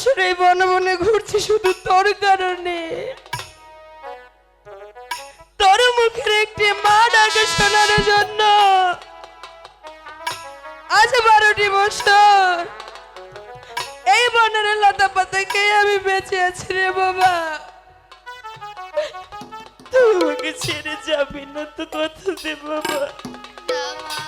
বছর এই বনে বনে ঘুরছি শুধু তোর কারণে। তোর মুখের একটি মা ডাকে শোনার জন্য আজ 12টি বছর এই বনের লতা পাতা খেয়ে আমি বেঁচে আছি রে বাবা। তুই আমাকে ছেড়ে যাবি না তো, কথা দে বাবা। না মা,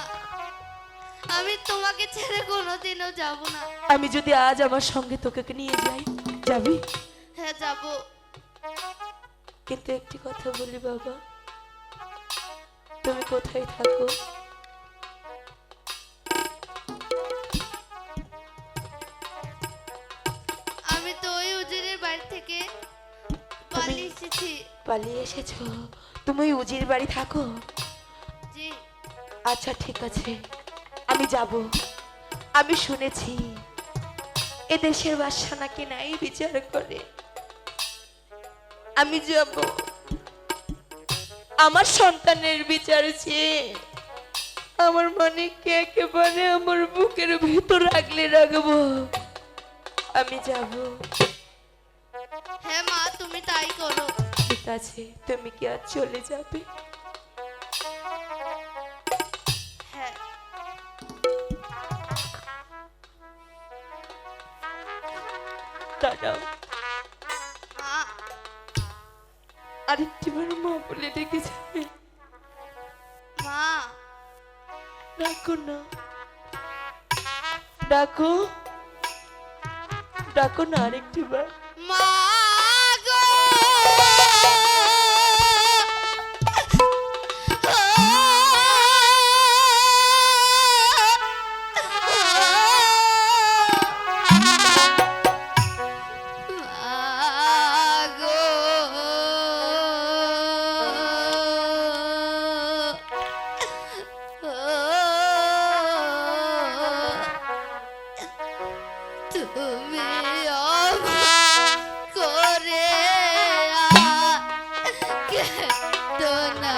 আমি তোমাকে ছেড়ে কোনোদিনও যাব না। আমি যদি আজ আমার সঙ্গে তোকে নিয়ে যাই, যাবি? হ্যাঁ যাব। কিন্তু একটি কথা বলি বাবা, তুমি কোথায় থাকো? আমি তো ওই উজিরের বাড়ি থেকে পালিয়ে এসেছি। পালিয়ে এসেছো? তুমি ওই উজির বাড়ি থাকো? জি। আচ্ছা ঠিক আছে, আমি যাব। আমি শুনেছি এ দেশের বাদশা নাকি নাই বিচার করে। আমি যাব, আমার সন্তানের বিচার চেয়ে আমার মানিককে একেবারে আমার বুকের ভিতর আগলে রাখবো। আমি যাব। হ্যাঁ মা, তুমি তাই করো। ঠিক আছে, তুমি কি আজ চলে যাবে? হ্যাঁ। দাঁড়াও, মা, আরেকটিবার মা বলে ডেকে যাবে। মা, ডাকো না, ডাকো, ডাকো না আরেকটিবার। মা গো। মা গো। তুমি করে কেঁদো না,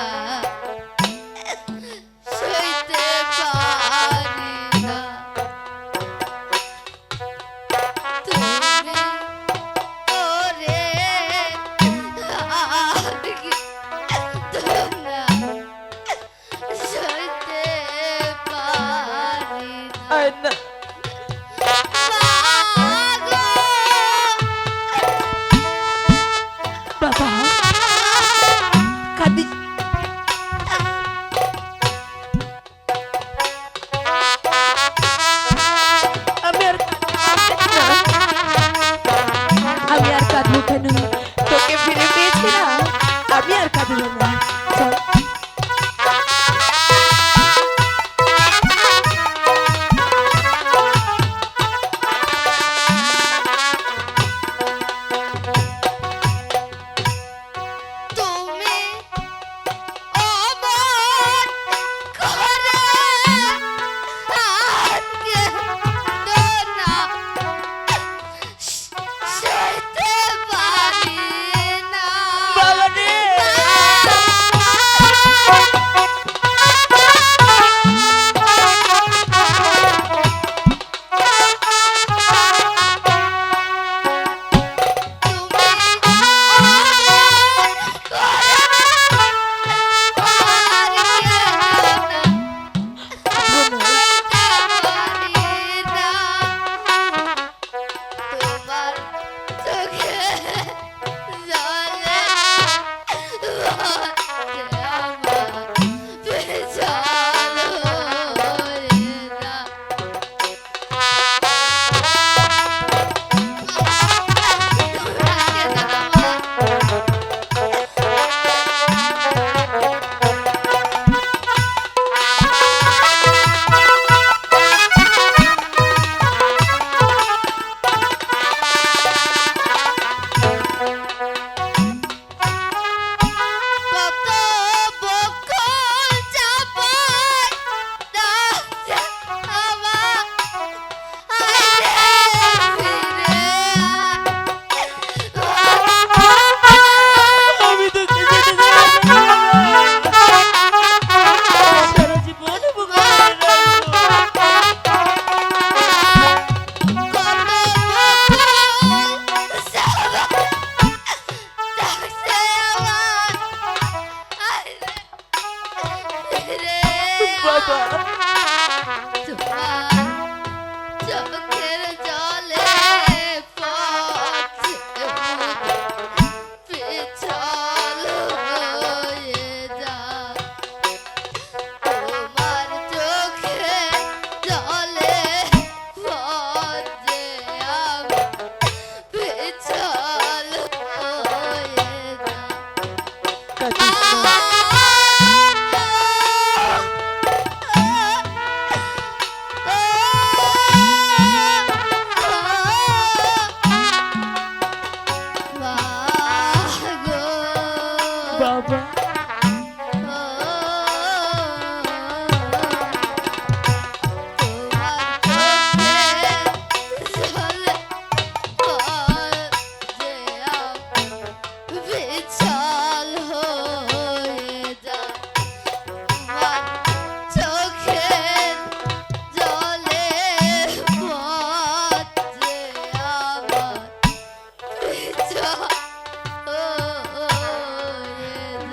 সইতে পারি না। তুমি করে কেঁদো না, সইতে পারি না। আর না, বাবা কাঁদি। আমি আর আমি আর কাঁদবো কেন? তোকে ফিরে পেয়েছি না, আমি আর কাঁদবো না। চল।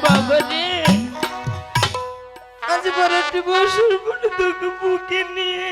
বাবা রে, আজ 12টি বছর পরে তোকে বুকে নিয়ে